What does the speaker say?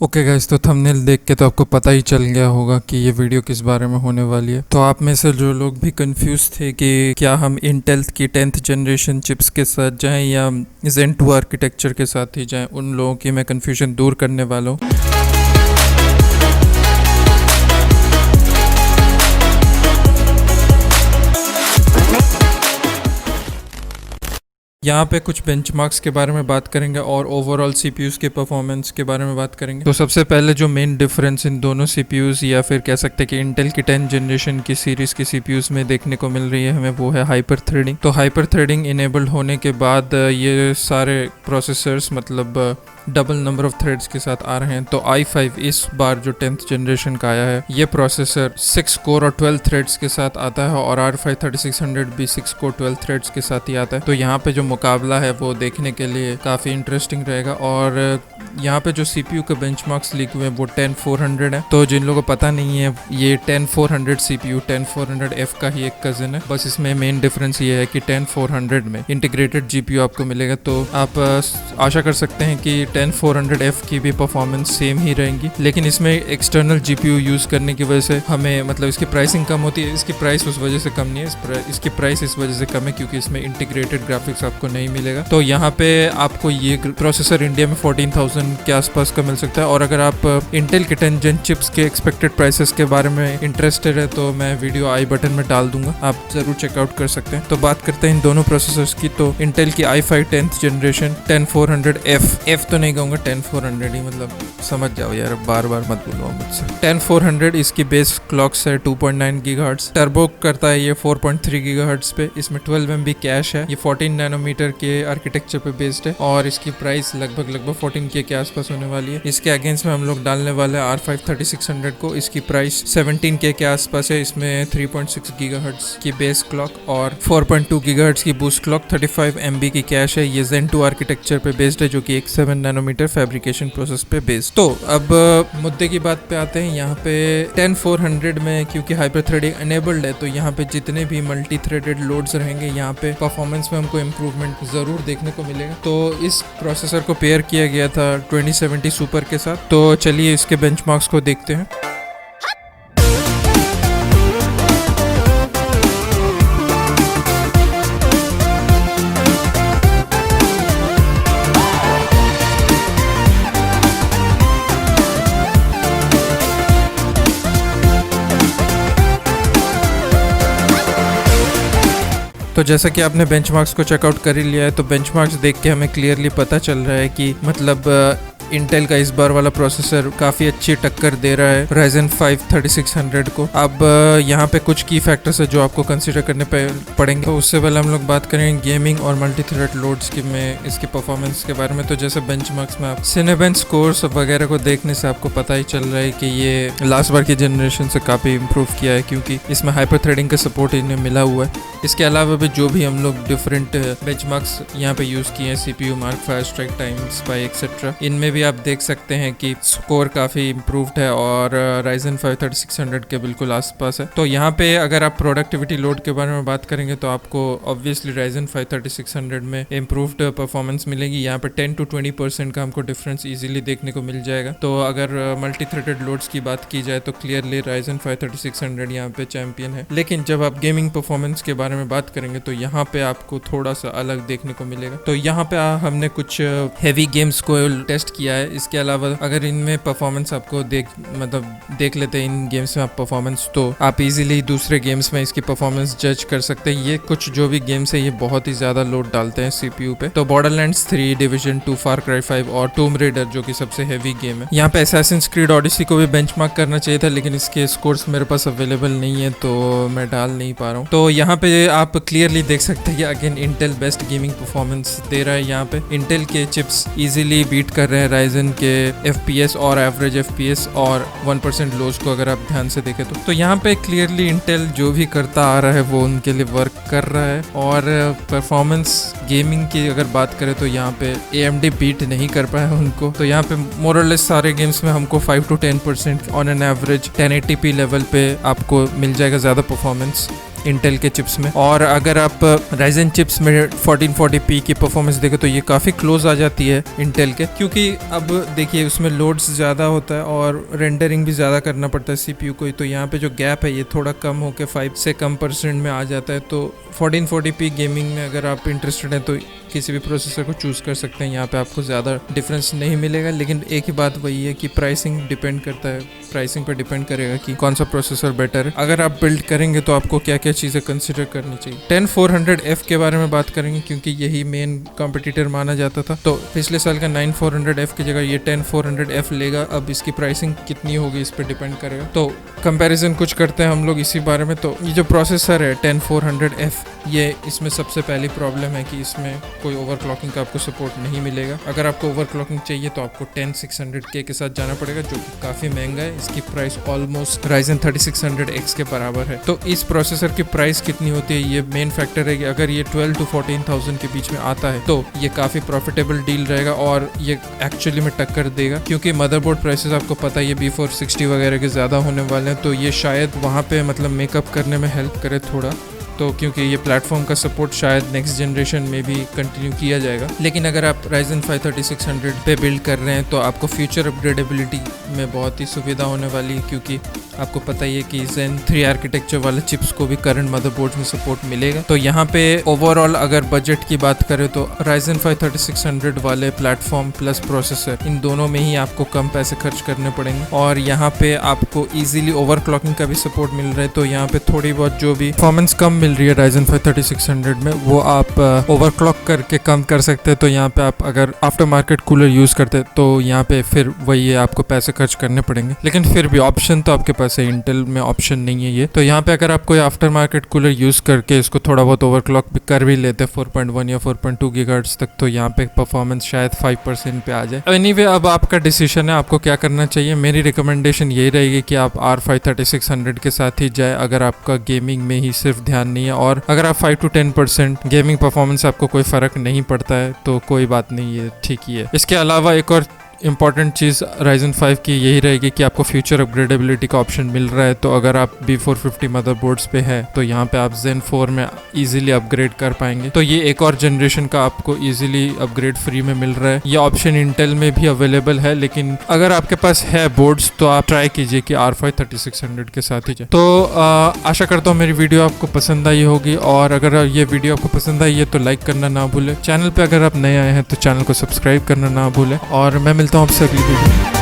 Okay guys, तो thumbnail देख के तो आपको पता ही चल गया होगा कि ये वीडियो किस बारे में होने वाली है। तो आप में से जो लोग भी कंफ्यूज थे कि क्या हम इंटेल की 10th जनरेशन चिप्स के साथ जाएं या Zen 2 आर्किटेक्चर के साथ ही जाएं, उन लोगों की मैं कंफ्यूजन दूर करने वाला हूँ। यहाँ पे कुछ बेंचमार्क्स के बारे में बात करेंगे और ओवरऑल सीपीयूज के परफॉर्मेंस के बारे में बात करेंगे। तो सबसे पहले जो मेन डिफरेंस इन दोनों सीपीयूज या फिर कह सकते हैं कि इंटेल की 10th जनरेशन की सीरीज की सीपीयूज में देखने को मिल रही है हमें, वो है हाइपर थ्रेडिंग। तो हाइपर थ्रेडिंग इनेबल्ड होने के बाद ये सारे प्रोसेसर्स मतलब डबल नंबर ऑफ थ्रेड्स के साथ आ रहे हैं। तो i5 इस बार जो 10th जनरेशन का आया है, ये प्रोसेसर 6 कोर और 12 थ्रेड्स के साथ आता है और R5 3600 भी 6 कोर 12 थ्रेड्स के साथ ही आता है। तो यहाँ पे जो मुकाबला है वो देखने के लिए काफ़ी इंटरेस्टिंग रहेगा। और यहाँ पे जो CPU के बेंचमार्क्स लीक हुए हैं वो 10400 है। तो जिन लोगों को पता नहीं है, ये 10400 CPU 10400F का ही एक कज़न है। बस इसमें मेन डिफरेंस ये है कि 10400 में इंटीग्रेटेड GPU आपको मिलेगा। तो आप आशा कर सकते हैं कि 10400F की भी परफॉर्मेंस सेम ही रहेंगी, लेकिन इसमें एक्सटर्नल GPU यूज़ करने की वजह से हमें मतलब इसकी प्राइसिंग कम होती है। इसकी प्राइस उस वजह से कम नहीं है, इसकी प्राइस इस वजह से कम है क्योंकि इसमें इंटीग्रेटेड ग्राफिक्स आपको नहीं मिलेगा। तो यहाँ पे आपको ये प्रोसेसर इंडिया में 14,000 के आसपास का मिल सकता है। और अगर आप इंटेल के 10th जन चिप्स के एक्सपेक्टेड प्राइसेस के बारे में इंटरेस्टेड है तो मैं वीडियो आई बटन में डाल दूंगा, आप जरूर चेकआउट कर सकते हैं। तो बात करते हैं इन दोनों प्रोसेसर्स की। तो इंटेल की i5 10th जनरेशन 10400F तो नहीं कहूँगा, 10400 ही, मतलब समझ जाओ यार, बार बार मत बोलो मुझसे। 10400 इसकी बेस क्लॉक्स है 2.9 गीगाहर्ट्ज, टर्बो करता है ये 4.3 गीगाहर्ट्ज पे। इसमें 12 MB कैश है, ये 14 नैनोमीटर के आर्किटेक्चर पे बेस्ड है और इसकी प्राइस लगभग 14K के आसपास होने वाली है। इसके अगेंस्ट में हम लोग डालने वाले हैं R5 3600 को, इसकी प्राइस 17K के आसपास है। इसमें 3.6 गीगाहर्ट्ज की बेस क्लॉक और 4.2 गीगाहर्ट्ज की बूस्ट क्लॉक, 35 MB की कैश है। ये Zen 2 आर्किटेक्चर पे बेस्ड है जो कि एक 7 नैनोमीटर फैब्रिकेशन प्रोसेस पे बेस्ड। तो अब मुद्दे की बात पे आते हैं। यहाँ पे 10400 में क्योंकि हाइपर थ्रेडिंग एनेबल्ड है तो यहाँ पे जितने भी मल्टी थ्रेडेड लोड्स रहेंगे यहाँ पे परफॉर्मेंस में हमको इम्प्रूवमेंट जरूर देखने को मिलेगा। तो इस प्रोसेसर को पेयर किया गया था 2070 सुपर के साथ। तो चलिए इसके बेंचमार्क्स को देखते हैं। तो जैसा कि आपने बेंचमार्क्स को चेकआउट कर ही लिया है, तो बेंचमार्क्स देख के हमें क्लियरली पता चल रहा है कि मतलब इंटेल का इस बार वाला प्रोसेसर काफ़ी अच्छी टक्कर दे रहा है Ryzen 5 3600 को। अब यहाँ पे कुछ की फैक्टर्स है जो आपको कंसीडर करने पड़ेंगे। तो उससे पहले हम लोग बात करेंगे गेमिंग और मल्टी थ्रेड लोड्स की में इसकी परफॉर्मेंस के बारे में। तो जैसे बेंचमार्क्स में आप सिनेबेंच स्कोर्स वगैरह को देखने से आपको पता ही चल रहा है कि ये लास्ट बार की जनरेशन से काफ़ी इंप्रूव किया है क्योंकि इसमें हाइपर थ्रेडिंग का सपोर्ट इन्हें मिला हुआ है। इसके अलावा भी जो भी हम लोग डिफरेंट बेंचमार्क्स यहाँ पे यूज़ किए हैं, CPU mark 5 strike time spy etcetera, इनमें भी आप देख सकते हैं कि स्कोर काफ़ी इम्प्रूव्ड है और Ryzen 5 3600 के बिल्कुल आसपास है। तो यहाँ पे अगर आप प्रोडक्टिविटी लोड के बारे में बात करेंगे तो आपको ऑब्वियसली Ryzen 5 3600 में इम्प्रूव्ड परफॉर्मेंस मिलेगी। यहाँ पे 10 to 20% का हमको डिफरेंस इजीली देखने को मिल जाएगा। तो अगर मल्टी थ्रेडेड लोड्स की बात की जाए तो क्लियरली Ryzen 5 3600 यहाँ पे चैंपियन है। लेकिन जब आप गेमिंग परफॉर्मेंस के बारे में बात करेंगे तो यहाँ पे आपको थोड़ा सा अलग देखने को मिलेगा। तो यहाँ पे हमने कुछ हैवी गेम्स को टेस्ट किया है। इसके अलावा अगर इनमें परफॉर्मेंस आपको देख लेते हैं इन गेम्स में आप परफॉर्मेंस, तो आप इजीली दूसरे गेम्स में इसकी परफॉर्मेंस जज कर सकते हैं। ये कुछ जो भी गेम्स है ये बहुत ही ज्यादा लोड डालते हैं CPU पे। तो बॉर्डरलैंड्स 3, डिवीजन 2, फार क्राई 5 और टूम रेडर जो कि सबसे हैवी गेम है। यहाँ पे असैसिन्स क्रीड ओडिसी को भी बेंचमार्क करना चाहिए था लेकिन इसके स्कोर्स मेरे पास अवेलेबल नहीं है तो मैं डाल नहीं पा रहा हूँ। तो यहाँ पे आप क्लियरली देख सकते हैं कि again Intel best gaming performance दे रहा है। यहाँ पे इंटेल के चिप्स इजीली बीट कर रहे हैं Ryzen के FPS और एवरेज FPS और 1% लोज को अगर आप ध्यान से देखें तो यहाँ पे क्लियरली इंटेल जो भी करता आ रहा है वो उनके लिए वर्क कर रहा है। और परफॉर्मेंस गेमिंग की अगर बात करें तो यहाँ पे AMD बीट नहीं कर पाया उनको। तो यहाँ पे मोर और लेस सारे गेम्स में हमको 5 to 10% on an average 1080p level पे आपको मिल जाएगा ज़्यादा परफॉर्मेंस। इंटेल के चिप्स में। और अगर आप राइजन चिप्स में 1440p की परफॉर्मेंस देखें तो ये काफ़ी क्लोज आ जाती है इंटेल के, क्योंकि अब देखिए उसमें लोड्स ज़्यादा होता है और रेंडरिंग भी ज़्यादा करना पड़ता है CPU को, तो यहाँ पे जो गैप है ये थोड़ा कम होकर 5 से कम % में आ जाता है। तो 1440p गेमिंग में अगर आप इंटरेस्टेड हैं तो किसी भी प्रोसेसर को चूज़ कर सकते हैं, यहाँ पे आपको ज़्यादा डिफरेंस नहीं मिलेगा। लेकिन एक ही बात वही है कि प्राइसिंग डिपेंड करता है, प्राइसिंग पर डिपेंड करेगा कि कौन सा प्रोसेसर बेटर है। अगर आप बिल्ड करेंगे तो आपको क्या क्या चीज़ें कंसिडर करनी चाहिए। 10400F के बारे में बात करेंगे क्योंकि यही मेन कॉम्पिटिटर माना जाता था। तो पिछले साल का 9400F की जगह ये 10400F लेगा। अब इसकी प्राइसिंग कितनी होगी इस पर डिपेंड करेगा। तो कंपैरिजन कुछ करते हैं हम लोग इसी बारे में। तो ये जो प्रोसेसर है 10400F, ये इसमें सबसे पहली प्रॉब्लम है कि इसमें कोई ओवरक्लॉकिंग का आपको सपोर्ट नहीं मिलेगा। अगर आपको ओवरक्लॉकिंग चाहिए तो आपको 10600K के साथ जाना पड़ेगा, जो कि काफ़ी महंगा है। इसकी प्राइस ऑलमोस्ट Ryzen 3600X के बराबर है। तो इस प्रोसेसर की प्राइस कितनी होती है ये मेन फैक्टर है कि अगर ये 12 to 14,000 के बीच में आता है तो ये काफ़ी प्रॉफिटेबल डील रहेगा और ये एक्चुअली में टक्कर देगा, क्योंकि मदरबोर्ड प्राइसेस आपको पता है ये B460 वगैरह के ज़्यादा होने वाले हैं। तो ये शायद वहाँ पे मतलब मेकअप करने में हेल्प करे थोड़ा, तो क्योंकि ये प्लेटफॉर्म का सपोर्ट शायद नेक्स्ट जनरेशन में भी कंटिन्यू किया जाएगा। लेकिन अगर आप Ryzen 5 3600 पे बिल्ड कर रहे हैं तो आपको फ्यूचर अपग्रेडेबिलिटी में बहुत ही सुविधा होने वाली है, क्योंकि आपको पता ही है कि Zen 3 आर्किटेक्चर वाले चिप्स को भी करंट मदरबोर्ड में सपोर्ट मिलेगा। तो यहाँ पे ओवरऑल अगर बजट की बात करें तो Ryzen 5 3600 वाले प्लेटफॉर्म प्लस प्रोसेसर, इन दोनों में ही आपको कम पैसे खर्च करने पड़ेंगे और यहाँ पे आपको इजीली ओवरक्लॉकिंग का भी सपोर्ट मिल रहा है। तो यहाँ पे थोड़ी बहुत जो भी परफॉर्मेंस कम मिल रही है Ryzen 5 3600 में वो आप ओवरक्लॉक करके कम कर सकते हैं। तो यहाँ पे आप अगर आफ्टर मार्केट कूलर यूज़ करते हैं तो यहाँ पे फिर वही है, आपको पैसे खर्च करने पड़ेंगे। लेकिन फिर भी ऑप्शन तो आपके पास है, इंटेल में ऑप्शन नहीं है ये। तो यहाँ पे अगर आप कोई आफ्टर मार्केट कूलर यूज़ करके इसको थोड़ा बहुत ओवरक्लॉक भी कर भी लेते हैं 4.1 या 4.2 गीगाहर्ट्ज़ तक, तो यहाँ पे परफॉर्मेंस शायद 5% पे आ जाए। एनीवे अब आपका डिसीजन है आपको क्या करना चाहिए। मेरी रिकमेंडेशन यही रहेगी कि आप R5 3600 के साथ ही जाए अगर आपका गेमिंग में ही सिर्फ ध्यान नहीं है, और अगर आप 5 to 10% गेमिंग परफॉर्मेंस आपको कोई फ़र्क नहीं पड़ता है तो कोई बात नहीं है, ठीक ही है। इसके अलावा एक और इंपॉर्टेंट चीज़ Ryzen 5 की यही रहेगी कि आपको फ्यूचर अपग्रेडेबिलिटी का ऑप्शन मिल रहा है। तो अगर आप B450 मदरबोर्ड्स पे है तो यहाँ पे आप Zen 4 में इजीली अपग्रेड कर पाएंगे। तो ये एक और जनरेशन का आपको इजीली अपग्रेड फ्री में मिल रहा है। ये ऑप्शन इंटेल में भी अवेलेबल है, लेकिन अगर आपके पास है बोर्ड्स तो आप ट्राई कीजिए कि R5 3600 के साथ ही जाए। तो आशा करता हूँ मेरी वीडियो आपको पसंद आई होगी, और अगर ये वीडियो आपको पसंद आई है तो लाइक करना ना भूलें। चैनल पर अगर आप नए आए हैं तो चैनल को सब्सक्राइब करना ना भूलें, और मैं मिलता हूँ आपसे अगली वीडियो।